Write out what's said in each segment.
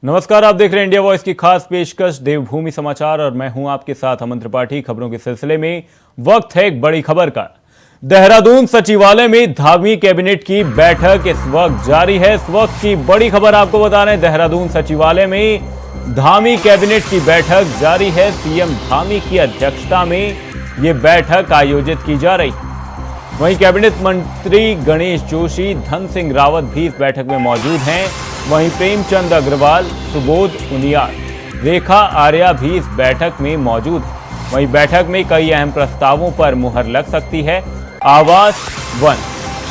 नमस्कार, आप देख रहे हैं इंडिया वॉइस की खास पेशकश देवभूमि समाचार और मैं हूं आपके साथ अमन त्रिपाठी। खबरों के सिलसिले में वक्त है एक बड़ी खबर का। देहरादून सचिवालय में धामी कैबिनेट की बैठक इस वक्त जारी है। इस वक्त की बड़ी खबर आपको बता रहे हैं, देहरादून सचिवालय में धामी कैबिनेट की बैठक जारी है। सीएम धामी की अध्यक्षता में ये बैठक आयोजित की जा रही है। वहीं कैबिनेट मंत्री गणेश जोशी, धन सिंह रावत भी इस बैठक में मौजूद हैं। वहीं प्रेमचंद अग्रवाल, सुबोध उनियाल, रेखा आर्या भी इस बैठक में मौजूद है। वहीं बैठक में कई अहम प्रस्तावों पर मुहर लग सकती है। आवास, वन,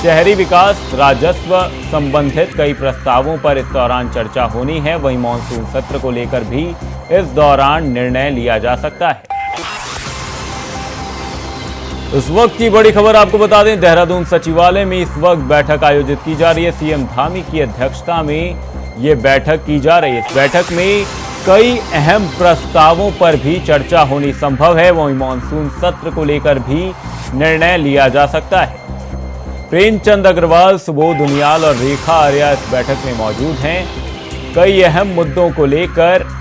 शहरी विकास, राजस्व संबंधित कई प्रस्तावों पर इस दौरान चर्चा होनी है। वहीं मानसून सत्र को लेकर भी इस दौरान निर्णय लिया जा सकता है। इस वक्त की बड़ी खबर आपको बता दें, देहरादून सचिवालय में इस वक्त बैठक आयोजित की जा रही है। सीएम धामी की अध्यक्षता में यह बैठक की जा रही है। इस बैठक में कई अहम प्रस्तावों पर भी चर्चा होनी संभव है। वहीं मानसून सत्र को लेकर भी निर्णय लिया जा सकता है। प्रेमचंद अग्रवाल, सुबोध उनियाल और रेखा आर्या इस बैठक में मौजूद हैं। कई अहम मुद्दों को लेकर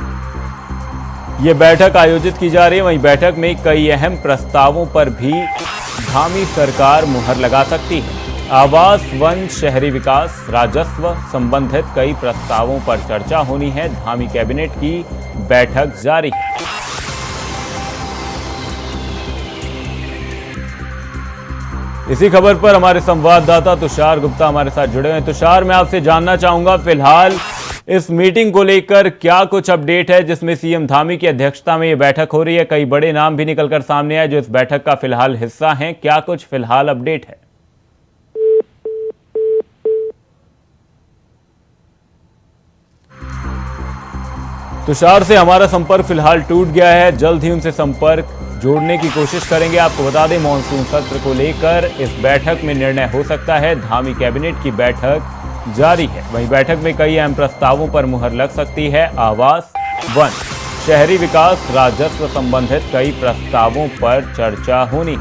ये बैठक आयोजित की जा रही है। वहीं बैठक में कई अहम प्रस्तावों पर भी धामी सरकार मुहर लगा सकती है। आवास, वन, शहरी विकास, राजस्व संबंधित कई प्रस्तावों पर चर्चा होनी है। धामी कैबिनेट की बैठक जारी है। इसी खबर पर हमारे संवाददाता तुषार गुप्ता हमारे साथ जुड़े हैं। तुषार, मैं आपसे जानना चाहूंगा फिलहाल इस मीटिंग को लेकर क्या कुछ अपडेट है, जिसमें सीएम धामी की अध्यक्षता में ये बैठक हो रही है। कई बड़े नाम भी निकलकर सामने आए जो इस बैठक का फिलहाल हिस्सा हैं। क्या कुछ फिलहाल अपडेट है? तुषार से हमारा संपर्क फिलहाल टूट गया है, जल्द ही उनसे संपर्क जोड़ने की कोशिश करेंगे। आपको बता दें, मानसून सत्र को लेकर इस बैठक में निर्णय हो सकता है। धामी कैबिनेट की बैठक जारी है। वहीं बैठक में कई अहम प्रस्तावों पर मुहर लग सकती है। आवास, वन, शहरी विकास, राजस्व संबंधित कई प्रस्तावों पर चर्चा होनी।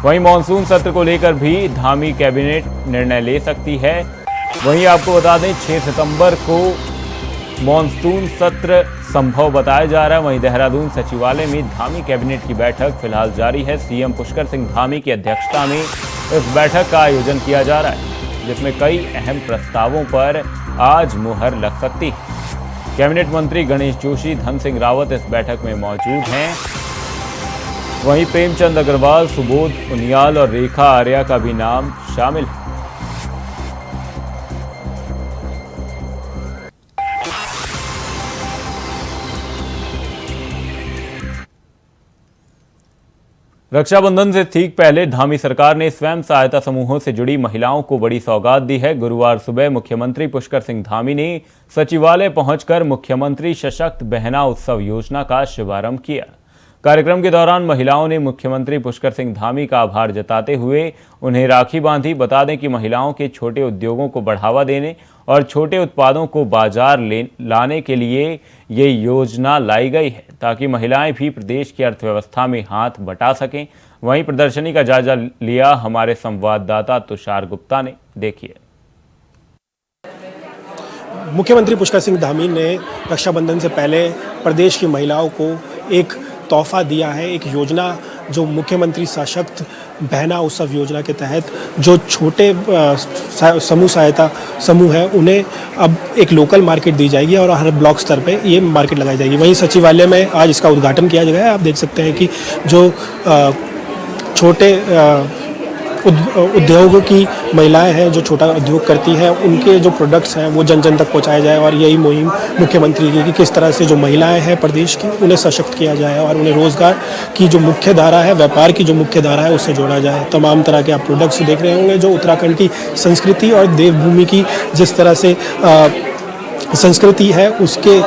वहीं मानसून सत्र को लेकर भी धामी कैबिनेट निर्णय ले सकती है। वहीं आपको बता दें, 6 सितंबर को मानसून सत्र संभव बताया जा रहा है। वहीं देहरादून सचिवालय में धामी कैबिनेट की बैठक फिलहाल जारी है। सीएम पुष्कर सिंह धामी की अध्यक्षता में इस बैठक का आयोजन किया जा रहा है, जिसमें कई अहम प्रस्तावों पर आज मुहर लग सकती है। कैबिनेट मंत्री गणेश जोशी, धन सिंह रावत इस बैठक में मौजूद हैं। वहीं प्रेमचंद अग्रवाल, सुबोध उनियाल और रेखा आर्या का भी नाम शामिल है। रक्षाबंधन से ठीक पहले धामी सरकार ने स्वयं सहायता समूहों से जुड़ी महिलाओं को बड़ी सौगात दी है। गुरुवार सुबह मुख्यमंत्री पुष्कर सिंह धामी ने सचिवालय पहुंचकर मुख्यमंत्री सशक्त बहना उत्सव योजना का शुभारंभ किया। कार्यक्रम के दौरान महिलाओं ने मुख्यमंत्री पुष्कर सिंह धामी का आभार जताते हुए उन्हें राखी बांधी। बता दें कि महिलाओं के छोटे उद्योगों को बढ़ावा देने और छोटे उत्पादों को बाजार लाने के लिए ये योजना लाई गई है, ताकि महिलाएं भी प्रदेश की अर्थव्यवस्था में हाथ बटा सकें। वहीं प्रदर्शनी का जायजा लिया हमारे संवाददाता तुषार गुप्ता ने। देखिए। मुख्यमंत्री पुष्कर सिंह धामी ने रक्षाबंधन से पहले प्रदेश की महिलाओं को एक तोहफा दिया है। एक योजना जो मुख्यमंत्री सशक्त बहना उत्सव योजना के तहत जो छोटे सहायता समूह है उन्हें अब एक लोकल मार्केट दी जाएगी और हर ब्लॉक स्तर पे ये मार्केट लगाई जाएगी। वहीं सचिवालय में आज इसका उद्घाटन किया गया है। आप देख सकते हैं कि जो छोटे उद्योगों की महिलाएं हैं, जो छोटा उद्योग करती हैं, उनके जो प्रोडक्ट्स हैं वो जन जन तक पहुंचाया जाए। और यही मुहिम मुख्यमंत्री की कि किस तरह से जो महिलाएं हैं प्रदेश की उन्हें सशक्त किया जाए और उन्हें रोजगार की जो मुख्य धारा है, व्यापार की जो मुख्य धारा है उससे जोड़ा जाए। तमाम तरह के आप प्रोडक्ट्स देख रहे होंगे जो उत्तराखंड की संस्कृति और देवभूमि की जिस तरह से संस्कृति है उसके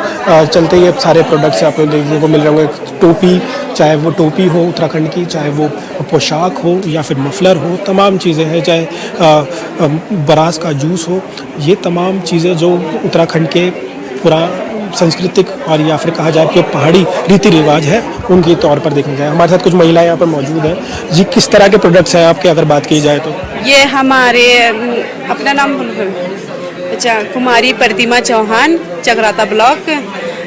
चलते ये सारे प्रोडक्ट्स आपको देखने को मिल रहे होंगे। टोपी, चाहे वो टोपी हो उत्तराखंड की, चाहे वो पोशाक हो या फिर मफलर हो, तमाम चीज़ें हैं, चाहे बरास का जूस हो, ये तमाम चीज़ें जो उत्तराखंड के पूरा सांस्कृतिक और या फिर कहा जाए कि पहाड़ी रीति रिवाज है उनके तौर पर देखने जाए। हमारे साथ कुछ महिलाएं यहाँ पर मौजूद हैं जी। किस तरह के प्रोडक्ट्स हैं आपके, अगर बात की जाए तो? ये हमारे अपना नाम अच्छा, कुमारी प्रतिमा चौहान, चक्राता ब्लॉक।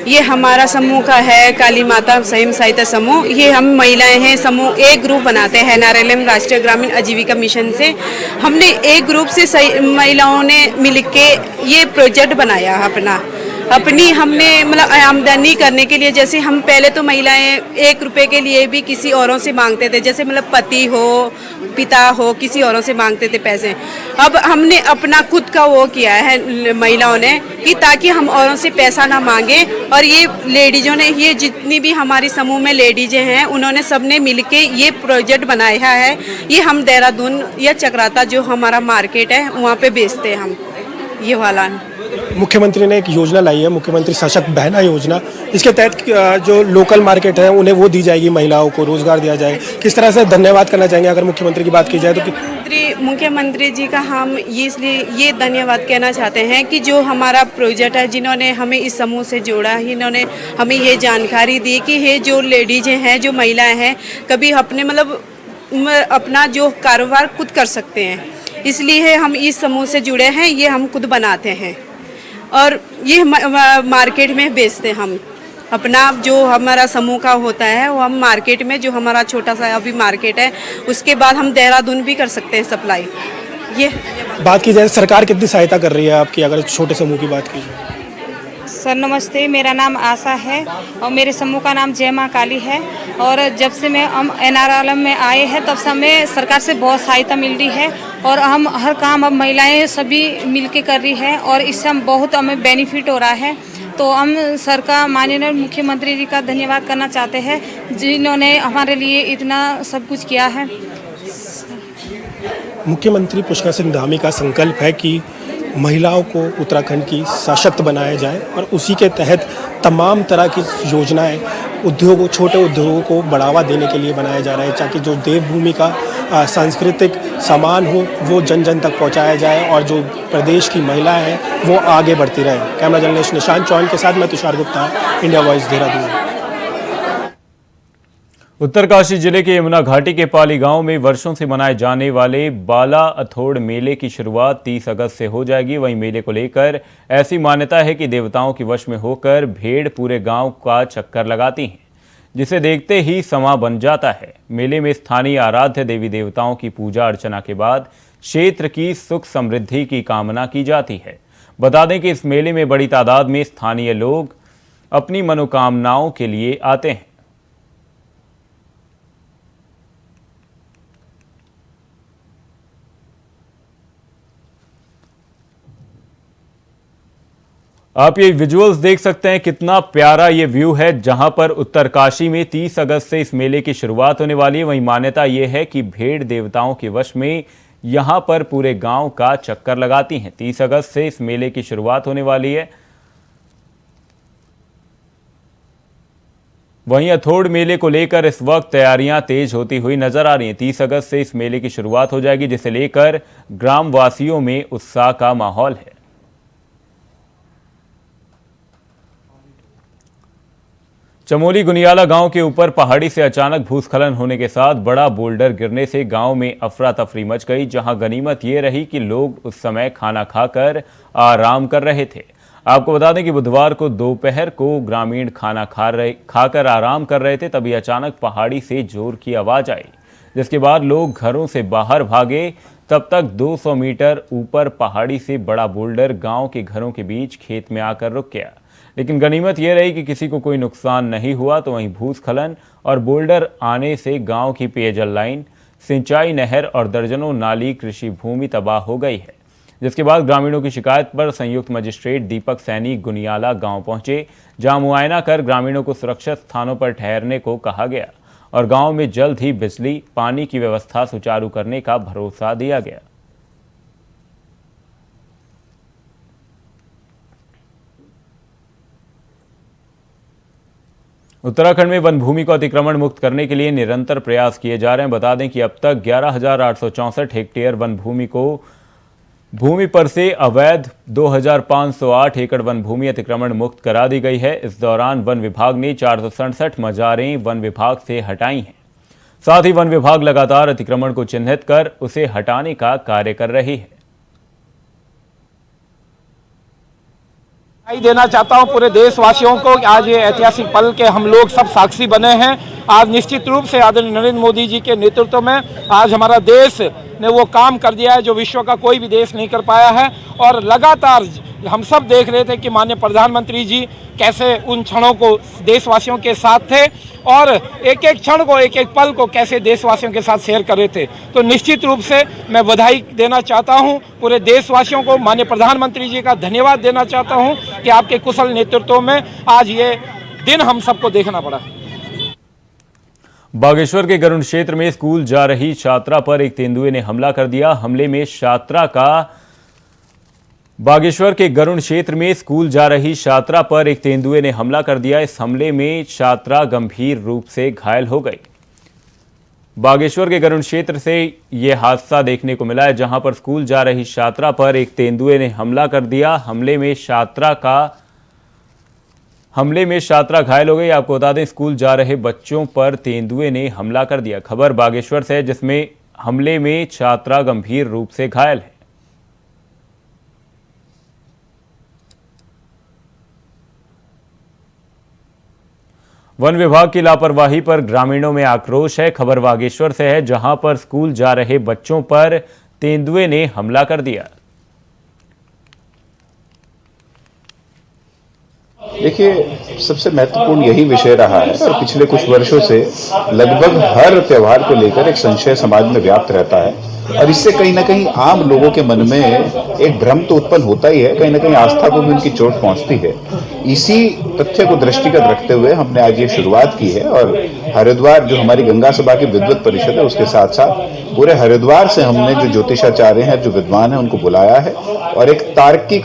ये हमारा समूह का है, काली माता स्वयं सहायता समूह। ये हम महिलाएं हैं, समूह एक ग्रुप बनाते हैं NRLM राष्ट्रीय ग्रामीण आजीविका मिशन से। हमने एक ग्रुप से महिलाओं ने मिलके ये प्रोजेक्ट बनाया अपनी हमने मतलब आमदनी करने के लिए। जैसे हम पहले तो महिलाएं 1 रुपए के लिए भी किसी औरों से मांगते थे, जैसे मतलब पति हो, पिता हो, किसी औरों से मांगते थे पैसे। अब हमने अपना खुद का वो किया है महिलाओं ने कि ताकि हम औरों से पैसा ना मांगे। और ये लेडीजों ने, ये जितनी भी हमारी समूह में लेडीजें हैं, उन्होंने सबने मिलके ये प्रोजेक्ट बनाया है। ये हम देहरादून या चक्राता जो हमारा मार्केट है वहाँ पे बेचते हैं हम ये वाला। मुख्यमंत्री ने एक योजना लाई है, मुख्यमंत्री सशक्त बहना योजना। इसके तहत जो लोकल मार्केट है उन्हें वो दी जाएगी, महिलाओं को रोजगार दिया जाए। किस तरह से धन्यवाद करना चाहेंगे अगर मुख्यमंत्री की बात की जाए तो? मुख्यमंत्री जी का हम इसलिए ये धन्यवाद कहना चाहते हैं कि जो हमारा प्रोजेक्ट है, जिन्होंने हमें इस समूह से जोड़ा, इन्होंने हमें ये जानकारी दी कि ये जो लेडीज़ हैं, जो महिलाएं हैं, कभी अपने मतलब अपना जो कारोबार खुद कर सकते हैं। इसलिए हम इस समूह से जुड़े हैं, ये हम खुद बनाते हैं और ये मार्केट में बेचते हम। अपना जो हमारा समूह का होता है वो हम मार्केट में, जो हमारा छोटा सा अभी मार्केट है, उसके बाद हम देहरादून भी कर सकते हैं सप्लाई। ये बात की जाए सरकार कितनी सहायता कर रही है आपकी, अगर छोटे समूह की बात की जाए? सर नमस्ते, मेरा नाम आशा है और मेरे समूह का नाम जय माँ काली है। और जब से हम NRLM में आए हैं तब से हमें सरकार से बहुत सहायता मिल रही है और हम हर काम अब महिलाएं सभी मिलके कर रही है और इससे हम बहुत हमें बेनिफिट हो रहा है। तो हम सर का, माननीय मुख्यमंत्री जी का धन्यवाद करना चाहते हैं जिन्होंने हमारे लिए इतना सब कुछ किया है। मुख्यमंत्री पुष्कर सिंह धामी का संकल्प है कि महिलाओं को उत्तराखंड की सशक्त बनाया जाए और उसी के तहत तमाम तरह की योजनाएं उद्योगों, छोटे उद्योगों को बढ़ावा देने के लिए बनाया जा रहा है, ताकि जो देवभूमि का सांस्कृतिक सामान हो वो जन जन तक पहुंचाया जाए और जो प्रदेश की महिलाएं हैं वो आगे बढ़ती रहे। कैमरा जर्नलिस्ट निशांत चौहान के साथ मैं तुषार गुप्ता, इंडिया वॉइस, देहरादून। उत्तरकाशी जिले के यमुना घाटी के पाली गांव में वर्षों से मनाए जाने वाले बाला अथोड़ मेले की शुरुआत 30 अगस्त से हो जाएगी। वहीं मेले को लेकर ऐसी मान्यता है कि देवताओं के वश में होकर भेड़ पूरे गांव का चक्कर लगाती हैं, जिसे देखते ही समा बन जाता है। मेले में स्थानीय आराध्य देवी देवताओं की पूजा अर्चना के बाद क्षेत्र की सुख समृद्धि की कामना की जाती है। बता दें कि इस मेले में बड़ी तादाद में स्थानीय लोग अपनी मनोकामनाओं के लिए आते हैं। आप ये विजुअल्स देख सकते हैं, कितना प्यारा ये व्यू है, जहां पर उत्तरकाशी में 30 अगस्त से इस मेले की शुरुआत होने वाली है। वहीं मान्यता ये है कि भेड़ देवताओं के वश में यहां पर पूरे गांव का चक्कर लगाती हैं। 30 अगस्त से इस मेले की शुरुआत होने वाली है। वहीं अथोड़ मेले को लेकर इस वक्त तैयारियां तेज होती हुई नजर आ रही हैं। 30 अगस्त से इस मेले की शुरुआत हो जाएगी, जिसे लेकर ग्रामवासियों में उत्साह का माहौल है। चमोली गुनियाला गांव के ऊपर पहाड़ी से अचानक भूस्खलन होने के साथ बड़ा बोल्डर गिरने से गांव में अफरा तफरी मच गई, जहां गनीमत ये रही कि लोग उस समय खाना खाकर आराम कर रहे थे। आपको बता दें कि बुधवार को दोपहर को ग्रामीण खाना खाकर आराम कर रहे थे, तभी अचानक पहाड़ी से जोर की आवाज आई, जिसके बाद लोग घरों से बाहर भागे। तब तक 200 मीटर ऊपर पहाड़ी से बड़ा बोल्डर गांव के घरों के बीच खेत में आकर रुक गया, लेकिन गनीमत यह रही कि किसी को कोई नुकसान नहीं हुआ। तो वहीं भूस्खलन और बोल्डर आने से गांव की पेयजल लाइन, सिंचाई नहर और दर्जनों नाली कृषि भूमि तबाह हो गई है, जिसके बाद ग्रामीणों की शिकायत पर संयुक्त मजिस्ट्रेट दीपक सैनी गुनियाला गांव पहुंचे, जहां मुआयना कर ग्रामीणों को सुरक्षित स्थानों पर ठहरने को कहा गया और गांव में जल्द ही बिजली पानी की व्यवस्था सुचारू करने का भरोसा दिया गया। उत्तराखंड में वन भूमि को अतिक्रमण मुक्त करने के लिए निरंतर प्रयास किए जा रहे हैं। बता दें कि अब तक 11,864 हेक्टेयर वन भूमि को भूमि पर से अवैध 2,508 एकड़ वन भूमि अतिक्रमण मुक्त करा दी गई है। इस दौरान वन विभाग ने 467 मजारें वन विभाग से हटाई हैं। साथ ही वन विभाग लगातार अतिक्रमण को चिन्हित कर उसे हटाने का कार्य कर रही है। बधाई देना चाहता हूं पूरे देशवासियों को। आज ये ऐतिहासिक पल के हम लोग सब साक्षी बने हैं। आज निश्चित रूप से आदरणीय नरेंद्र मोदी जी के नेतृत्व में आज हमारा देश ने वो काम कर दिया है जो विश्व का कोई भी देश नहीं कर पाया है। और लगातार हम सब देख रहे थे कि माननीय प्रधानमंत्री जी कैसे उन क्षणों को देशवासियों के साथ थे और एक एक क्षण को, एक एक पल को कैसे देशवासियों के साथ शेयर कर रहे थे। तो निश्चित रूप से मैं बधाई देना चाहता हूं पूरे देशवासियों को, माननीय प्रधानमंत्री जी का धन्यवाद देना चाहता हूं कि आपके कुशल नेतृत्व में आज ये दिन हम सबको देखना पड़ा। बागेश्वर के गरुड़ क्षेत्र में स्कूल जा रही छात्रा पर एक तेंदुए ने हमला कर दिया। बागेश्वर के गरुड़ क्षेत्र में स्कूल जा रही छात्रा पर एक तेंदुए ने हमला कर दिया। इस हमले में छात्रा गंभीर रूप से घायल हो गई। बागेश्वर के गरुड़ क्षेत्र से यह हादसा देखने को मिला है, जहां पर स्कूल जा रही छात्रा पर एक तेंदुए ने हमला कर दिया। हमले में छात्रा घायल हो गई। आपको बता दें, स्कूल जा रहे बच्चों पर तेंदुए ने हमला कर दिया। खबर बागेश्वर से है, जिसमें हमले में छात्रा गंभीर रूप से घायल है। वन विभाग की लापरवाही पर ग्रामीणों में आक्रोश है। खबर बागेश्वर से है, जहां पर स्कूल जा रहे बच्चों पर तेंदुए ने हमला कर दिया। देखिए, सबसे महत्वपूर्ण यही विषय रहा है और पिछले कुछ वर्षों से लगभग हर त्योहार को लेकर एक संशय समाज में व्याप्त रहता है और इससे कहीं ना कहीं आम लोगों के मन में एक भ्रम तो उत्पन्न होता ही है, कहीं ना कहीं आस्था को भी उनकी चोट पहुंचती है। इसी तथ्य को दृष्टिगत रखते हुए हमने आज ये शुरुआत की है और हरिद्वार जो हमारी गंगा सभा की विद्वत परिषद है उसके साथ साथ पूरे हरिद्वार से हमने जो ज्योतिषाचार्य हैं, जो विद्वान हैं, उनको बुलाया है और एक तार्किक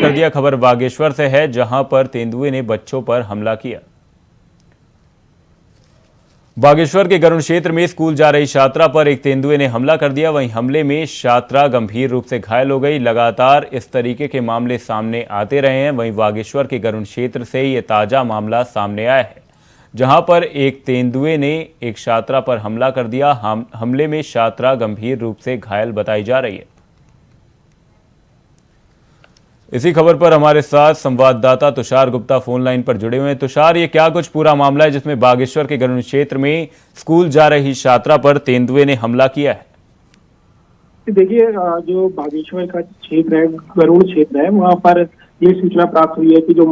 कर दिया। खबर बागेश्वर से है, जहां पर तेंदुए ने बच्चों पर हमला किया। बागेश्वर के गरुड़ क्षेत्र में स्कूल जा रही छात्रा पर एक तेंदुए ने हमला कर दिया। वहीं हमले में छात्रा गंभीर रूप से घायल हो गई। लगातार इस तरीके के मामले सामने आते रहे हैं। वहीं बागेश्वर के गरुड़ क्षेत्र से ये ताजा मामला सामने आया है, जहां पर एक तेंदुए ने एक छात्रा पर हमला कर दिया। हमले में छात्रा गंभीर रूप से घायल बताई जा रही है। इसी खबर पर हमारे साथ संवाददाता तुषार गुप्ता फोन लाइन पर जुड़े हुए हैं। तुषार, ये क्या कुछ पूरा मामला है जिसमें बागेश्वर के गरुड़ क्षेत्र में स्कूल जा रही छात्रा पर तेंदुए ने हमला किया है? देखिए, जो बागेश्वर का क्षेत्र है, गरुड़ क्षेत्र है, वहाँ पर ये सूचना प्राप्त हुई है कि जो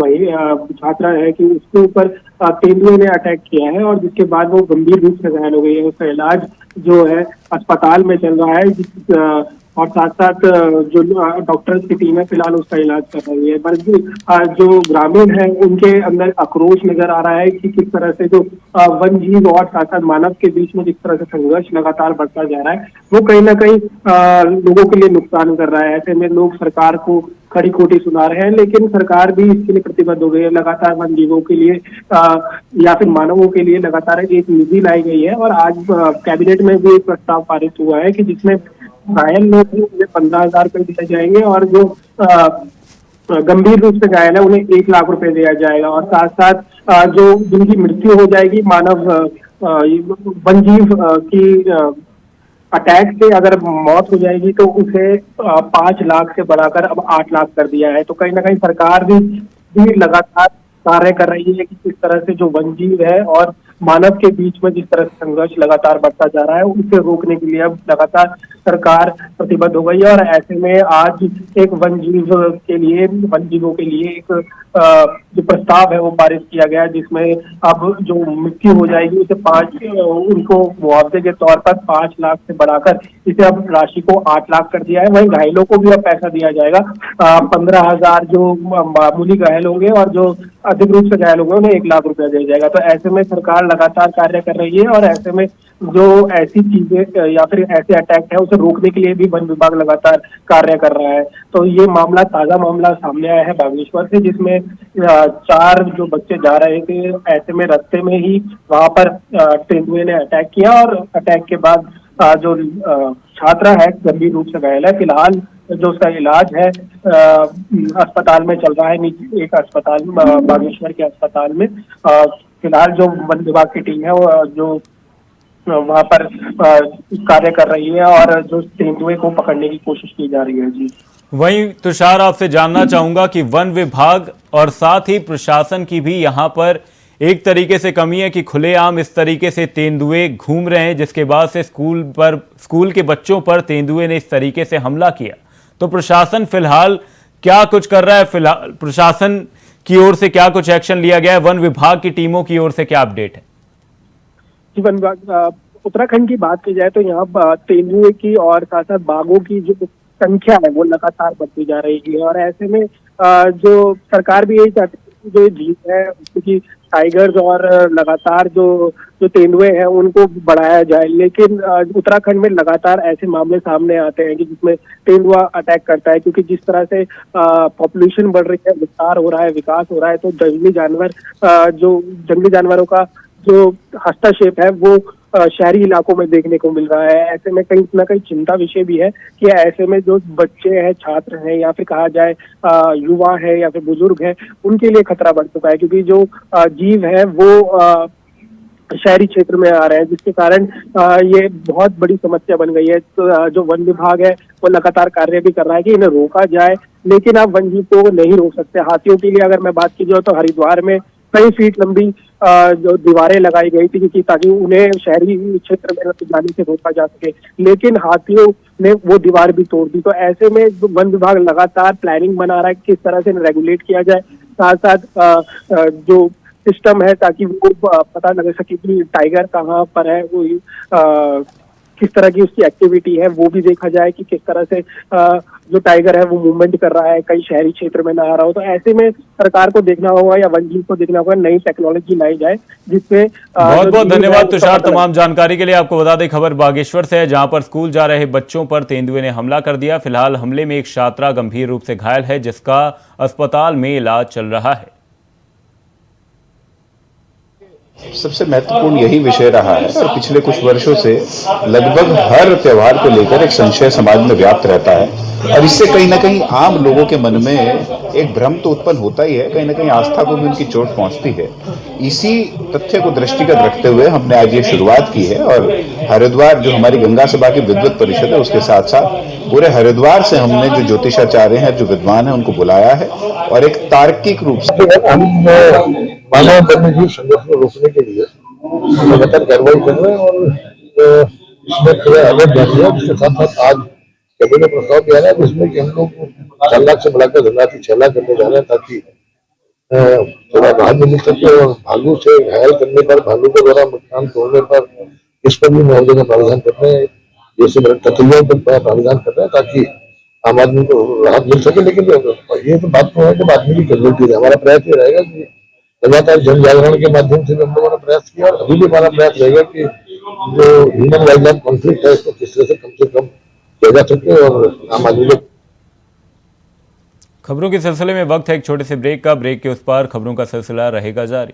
छात्रा है कि उसके ऊपर तेंदुए ने अटैक किया है और जिसके बाद वो गंभीर रूप से घायल हो गई है। उसका इलाज जो है अस्पताल में चल रहा है और साथ साथ जो डॉक्टर्स की टीम है फिलहाल उसका इलाज कर रही है। पर जो ग्रामीण है उनके अंदर आक्रोश नजर आ रहा है कि किस तरह से जो वन जीव और साथ साथ मानव के बीच में जिस तरह से संघर्ष लगातार बढ़ता जा रहा है वो कहीं ना कहीं लोगों के लिए नुकसान कर रहा है। ऐसे में लोग सरकार को खड़ी खोटी सुना रहे हैं, लेकिन सरकार भी इसके लिए प्रतिबद्ध हो गई है। लगातार वन जीवों के लिए या फिर मानवों के लिए लगातार एक निधि लाई गई है और आज कैबिनेट में भी एक प्रस्ताव पारित हुआ है कि जिसमें घायल लोग हैं उन्हें 15,000 रुपए दिए जाएंगे और जो गंभीर रूप से घायल है उन्हें 1 लाख रुपए दिया जाएगा और साथ साथ जो जिनकी मृत्यु हो जाएगी मानव वन्यजीव की अटैक से अगर मौत हो जाएगी तो उसे 5 लाख से बढ़ाकर अब 8 लाख कर दिया है। तो कहीं ना कहीं सरकार भी लगातार कार्य कर रही है कि किस तरह से जो वन्यजीव है और मानव के बीच में जिस तरह से संघर्ष लगातार बढ़ता जा रहा है उसे रोकने के लिए अब लगातार सरकार प्रतिबद्ध हो गई है। और ऐसे में आज एक वन्यजीवों के लिए एक जो प्रस्ताव है वो पारित किया गया, जिसमें अब जो मृत्यु हो जाएगी उसे उनको मुआवजे के तौर पर 5 लाख से बढ़ाकर इसे अब राशि को 8 लाख कर दिया है। वहीं घायलों को भी अब पैसा दिया जाएगा। 15,000 जो मामूली घायल होंगे और जो अधिक रूप से घायल होंगे उन्हें 1 लाख रुपया दिया जाएगा। तो ऐसे में सरकार लगातार कार्य कर रही है और ऐसे में जो ऐसी चीजें या फिर ऐसे अटैक है उसे रोकने के लिए भी वन विभाग लगातार कार्य कर रहा है। तो ये मामला ताजा मामला सामने आया है बागेश्वर से, जिसमें 4 जो बच्चे जा रहे थे, ऐसे में रास्ते में ही वहां पर तेंदुए ने अटैक किया और अटैक के बाद जो छात्रा है गंभीर रूप से घायल है। फिलहाल जो उसका इलाज है अस्पताल में चल रहा है, एक अस्पताल बागेश्वर के अस्पताल में। फिलहाल जो वन विभाग की टीम है वो जो वहाँ पर कार्य कर रही है और जो तेंदुए को पकड़ने की कोशिश की जा रही है। जी वहीं तुषार, आपसे जानना चाहूंगा कि वन विभाग और साथ ही प्रशासन की भी यहां पर एक तरीके से कमी है कि खुलेआम इस तरीके से तेंदुए घूम रहे हैं, जिसके बाद से स्कूल के बच्चों पर तेंदुए ने इस तरीके से हमला किया। तो प्रशासन फिलहाल क्या कुछ कर रहा है? फिलहाल प्रशासन की ओर से क्या कुछ एक्शन लिया गया है? वन विभाग की टीमों की ओर से क्या अपडेट है? वन विभाग उत्तराखंड की बात की जाए तो यहाँ तेंदुए की और साथ साथ बाघों की जो संख्या है वो लगातार बढ़ती जा रही है और ऐसे में जो सरकार भी यही चाहती है कि जो झील है क्योंकि टाइगर्स और लगातार जो तेंदुए हैं उनको बढ़ाया जाए, लेकिन उत्तराखंड में लगातार ऐसे मामले सामने आते हैं कि जिसमें तेंदुआ अटैक करता है, क्योंकि जिस तरह से पॉपुलेशन बढ़ रही है, विस्तार हो रहा है, विकास हो रहा है, तो जंगली जानवरों का जो हस्तक्षेप है वो शहरी इलाकों में देखने को मिल रहा है। ऐसे में कहीं ना कहीं चिंता विषय भी है कि ऐसे में जो बच्चे हैं, छात्र हैं या फिर कहा जाए युवा है या फिर बुजुर्ग है, उनके लिए खतरा बढ़ चुका है, क्योंकि जो जीव है वो शहरी क्षेत्र में आ रहे हैं, जिसके कारण ये बहुत बड़ी समस्या बन गई है। तो जो वन विभाग है वो लगातार कार्य भी कर रहा है कि इन्हें रोका जाए, लेकिन आप वन जीव को नहीं रोक सकते। हाथियों के लिए अगर मैं बात की जाए तो हरिद्वार में कई फीट लंबी जो दीवारें लगाई गई थी क्योंकि ताकि उन्हें शहरी क्षेत्र में जाने से रोका जा सके, लेकिन हाथियों ने वो दीवार भी तोड़ दी। तो ऐसे में वन विभाग लगातार प्लानिंग बना रहा है किस तरह से रेगुलेट किया जाए, साथ साथ जो सिस्टम है ताकि वो पता लग सके कि टाइगर कहाँ पर है, वो किस तरह की उसकी एक्टिविटी है वो भी देखा जाए कि किस तरह से जो टाइगर है वो मूवमेंट कर रहा है, कई शहरी क्षेत्र में ना आ रहा हो। तो ऐसे में सरकार को देखना होगा या वन जीव को देखना होगा नई टेक्नोलॉजी लाई जाए जिससे बहुत बहुत धन्यवाद तुषार तमाम जानकारी के लिए। आपको बता दें खबर बागेश्वर से है, जहां पर स्कूल जा रहे बच्चों पर तेंदुए ने हमला कर दिया। फिलहाल हमले में एक छात्रा गंभीर रूप से घायल है, जिसका अस्पताल में इलाज चल रहा है। सबसे महत्वपूर्ण यही विषय रहा है और पिछले कुछ वर्षों से लगभग हर त्योहार को लेकर एक संशय समाज में व्याप्त रहता है और इससे कहीं ना कहीं आम लोगों के मन में एक भ्रम तो उत्पन्न होता ही है, कहीं ना कहीं आस्था को भी उनकी चोट पहुंचती है। इसी तथ्य को दृष्टिगत रखते हुए हमने आज ये शुरुआत की है और हरिद्वार जो हमारी गंगा सभा की विद्वत परिषद है उसके साथ साथ पूरे हरिद्वार से हमने जो ज्योतिषाचार्य हैं, जो विद्वान हैं, उनको बुलाया है और एक तार्किक रूप से मानव वन्यजीव संघर्ष को रोकने के लिए लगातार कार्रवाई कर रहे हैं और इसमें थोड़ा अलग जारी है। उसके साथ साथ आज कैबिनेट में प्रस्ताव दिया है जिसमें कि हम लोग 4 लाख से बढ़ाकर धनराशि 6 लाख करने जा रहे हैं ताकि थोड़ा राहत मिल सके और भालू से घायल करने पर, भालू के द्वारा मकान तोड़ने पर, इस पर भी मुआवजे का प्रावधान कर रहे हैं, जैसे तथ्यों पर प्रावधान कर रहे हैं ताकि आम आदमी को राहत मिल सके। लेकिन ये तो बात तो है कि आदमी की कैजुअलिटी है। हमारा प्रयास ये रहेगा कि लगातार जन जागरण के माध्यम से हम लोगों ने प्रयास किया और अभी भी हमारा प्रयास रहेगा कि जो ह्यूमन वाइल्ड लाइफ कॉन्फ्लिक्ट है इसको किस तरह से कम किया जा सके और आम आदमी को। खबरों के सिलसिले में वक्त है एक छोटे से ब्रेक का। ब्रेक के उस पार खबरों का सिलसिला रहेगा जारी।